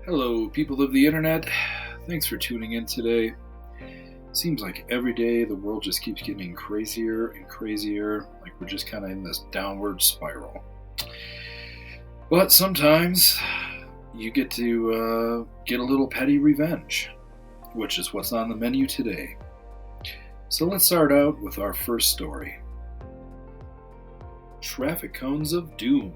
Hello, people of the internet. Thanks for tuning in today. Seems like every day the world just keeps getting crazier and crazier, like we're just kind of in this downward spiral. But sometimes you get to get a little petty revenge, which is what's on the menu today. So let's start out with our first story. Traffic cones of doom.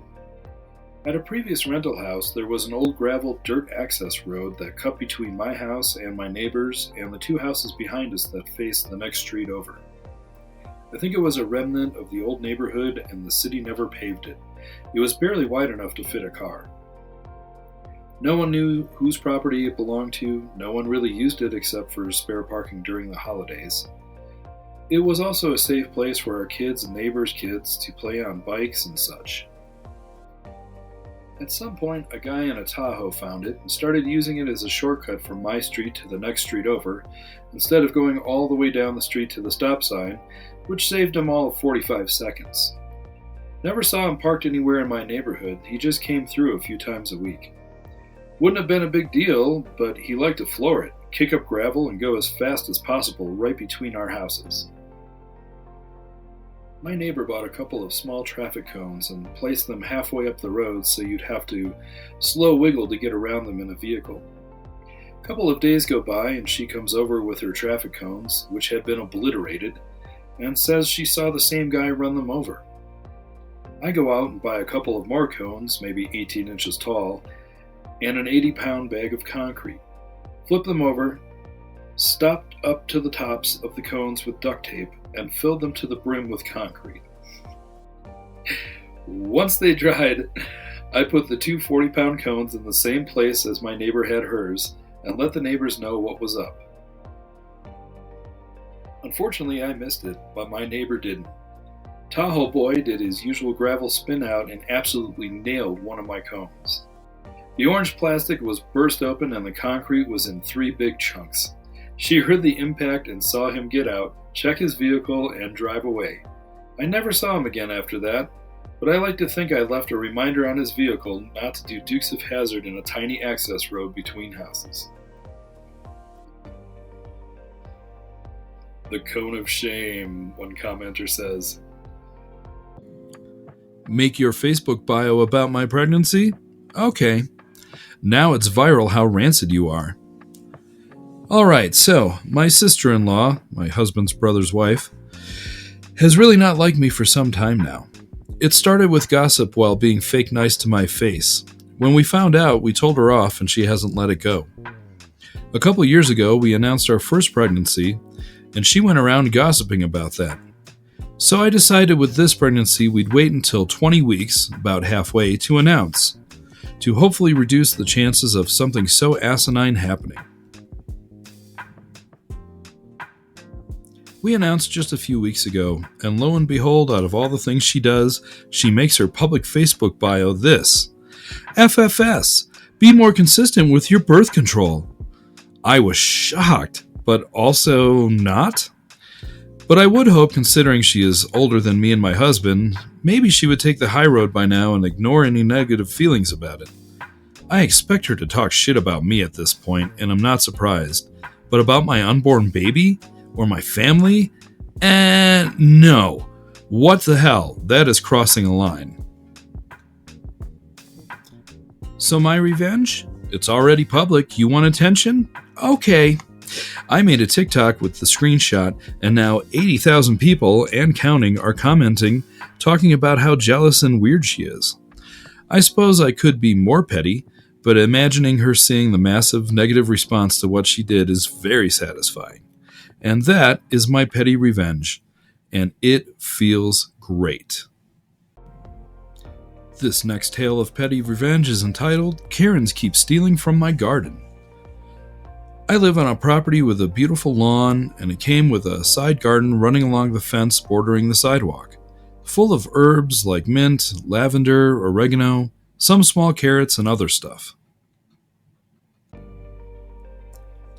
At a previous rental house, there was an old gravel dirt access road that cut between my house and my neighbors and the two houses behind us that faced the next street over. I think it was a remnant of the old neighborhood and the city never paved it. It was barely wide enough to fit a car. No one knew whose property it belonged to. No one really used it except for spare parking during the holidays. It was also a safe place for our kids and neighbors' kids to play on bikes and such. At some point, a guy in a Tahoe found it and started using it as a shortcut from my street to the next street over, instead of going all the way down the street to the stop sign, which saved him all of 45 seconds. Never saw him parked anywhere in my neighborhood. He just came through a few times a week. Wouldn't have been a big deal, but he liked to floor it, kick up gravel, and go as fast as possible right between our houses. My neighbor bought a couple of small traffic cones and placed them halfway up the road so you'd have to slow wiggle to get around them in a vehicle. A couple of days go by and she comes over with her traffic cones, which had been obliterated, and says she saw the same guy run them over. I go out and buy a couple of more cones, maybe 18 inches tall, and an 80-pound bag of concrete. Flip them over, stopped up to the tops of the cones with duct tape, and filled them to the brim with concrete. Once they dried, I put the two 40-pound cones in the same place as my neighbor had hers, and let the neighbors know what was up. Unfortunately, I missed it, but my neighbor didn't. Tahoe Boy did his usual gravel spin out and absolutely nailed one of my cones. The orange plastic was burst open and the concrete was in 3 big chunks. She heard the impact and saw him get out, check his vehicle, and drive away. I never saw him again after that, but I like to think I left a reminder on his vehicle not to do Dukes of Hazzard in a tiny access road between houses. The cone of shame, one commenter says. Make your Facebook bio about my pregnancy? Okay. Now it's viral how rancid you are. Alright, so, my sister-in-law, my husband's brother's wife, has really not liked me for some time now. It started with gossip while being fake nice to my face. When we found out, we told her off and she hasn't let it go. A couple years ago, we announced our first pregnancy, and she went around gossiping about that. So I decided with this pregnancy we'd wait until 20 weeks, about halfway, to announce, to hopefully reduce the chances of something so asinine happening. We announced just a few weeks ago, and lo and behold, out of all the things she does, she makes her public Facebook bio this: FFS, be more consistent with your birth control. I was shocked, but also not. But I would hope, considering she is older than me and my husband, maybe she would take the high road by now and ignore any negative feelings about it. I expect her to talk shit about me at this point, and I'm not surprised. But about my unborn baby? Or my family? No. What the hell? That is crossing a line. So my revenge? It's already public. You want attention? Okay. I made a TikTok with the screenshot, and now 80,000 people, and counting, are commenting, talking about how jealous and weird she is. I suppose I could be more petty, but imagining her seeing the massive negative response to what she did is very satisfying. And that is my petty revenge, and it feels great. This next tale of petty revenge is entitled, Karens Keep Stealing from My Garden. I live on a property with a beautiful lawn, and it came with a side garden running along the fence bordering the sidewalk, full of herbs like mint, lavender, oregano, some small carrots, and other stuff.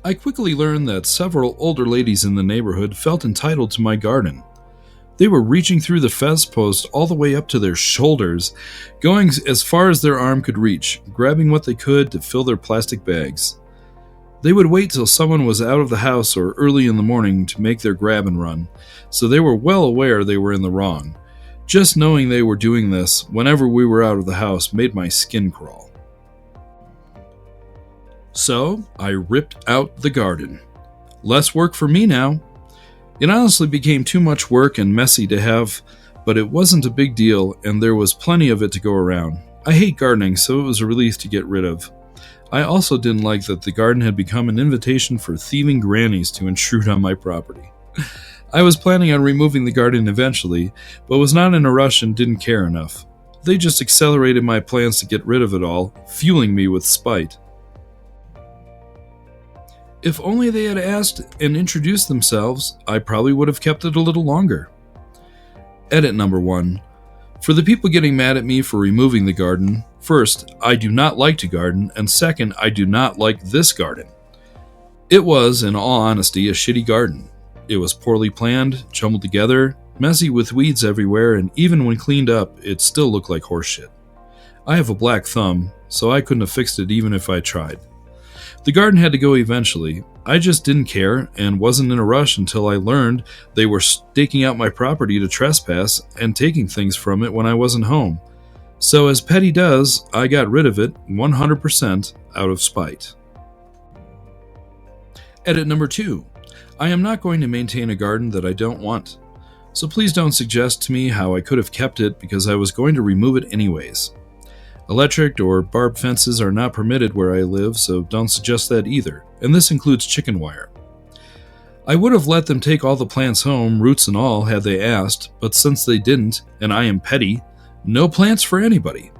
I quickly learned that several older ladies in the neighborhood felt entitled to my garden. They were reaching through the fence post all the way up to their shoulders, going as far as their arm could reach, grabbing what they could to fill their plastic bags. They would wait till someone was out of the house or early in the morning to make their grab and run, so they were well aware they were in the wrong. Just knowing they were doing this whenever we were out of the house made my skin crawl. So, I ripped out the garden. Less work for me now. It honestly became too much work and messy to have, but it wasn't a big deal and there was plenty of it to go around. I hate gardening, so it was a relief to get rid of. I also didn't like that the garden had become an invitation for thieving grannies to intrude on my property. I was planning on removing the garden eventually, but was not in a rush and didn't care enough. They just accelerated my plans to get rid of it all, fueling me with spite. If only they had asked and introduced themselves, I probably would have kept it a little longer. Edit number 1. For the people getting mad at me for removing the garden, first, I do not like to garden, and second, I do not like this garden. It was, in all honesty, a shitty garden. It was poorly planned, jumbled together, messy with weeds everywhere, and even when cleaned up, it still looked like horseshit. I have a black thumb, so I couldn't have fixed it even if I tried. The garden had to go eventually. I just didn't care and wasn't in a rush until I learned they were staking out my property to trespass and taking things from it when I wasn't home. So as Petty does, I got rid of it 100% out of spite. Edit number 2. I am not going to maintain a garden that I don't want. So please don't suggest to me how I could have kept it because I was going to remove it anyways. Electric or barbed fences are not permitted where I live, so don't suggest that either, and this includes chicken wire. I would have let them take all the plants home, roots and all, had they asked, but since they didn't, and I am petty, no plants for anybody.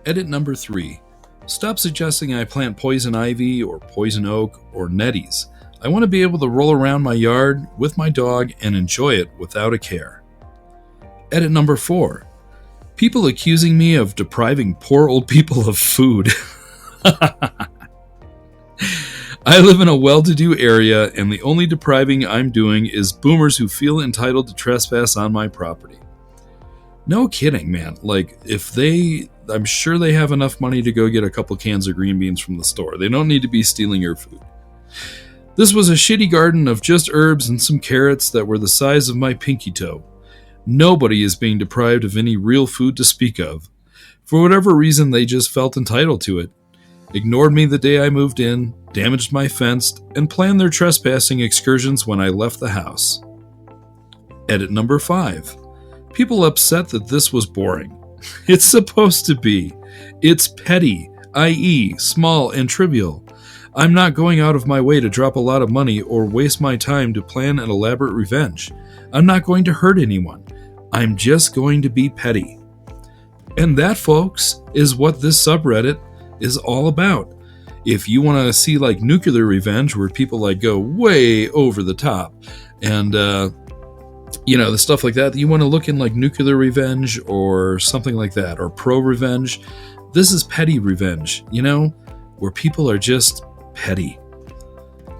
Edit number 3. Stop suggesting I plant poison ivy or poison oak or netties. I want to be able to roll around my yard with my dog and enjoy it without a care. Edit number 4. People accusing me of depriving poor old people of food. I live in a well-to-do area, and the only depriving I'm doing is boomers who feel entitled to trespass on my property. No kidding, man. I'm sure they have enough money to go get a couple cans of green beans from the store. They don't need to be stealing your food. This was a shitty garden of just herbs and some carrots that were the size of my pinky toe. Nobody is being deprived of any real food to speak of. For whatever reason, they just felt entitled to it. Ignored me the day I moved in, damaged my fence, and planned their trespassing excursions when I left the house. Edit number 5. People upset that this was boring. It's supposed to be. It's petty, i.e., small and trivial. I'm not going out of my way to drop a lot of money or waste my time to plan an elaborate revenge. I'm not going to hurt anyone. I'm just going to be petty. And that, folks, is what this subreddit is all about. If you want to see like nuclear revenge where people go way over the top and the stuff like that, you want to look in like nuclear revenge or something like that, or pro revenge, this is petty revenge, where people are just petty.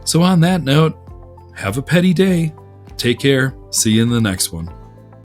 So on that note, have a petty day. Take care. See you in the next one.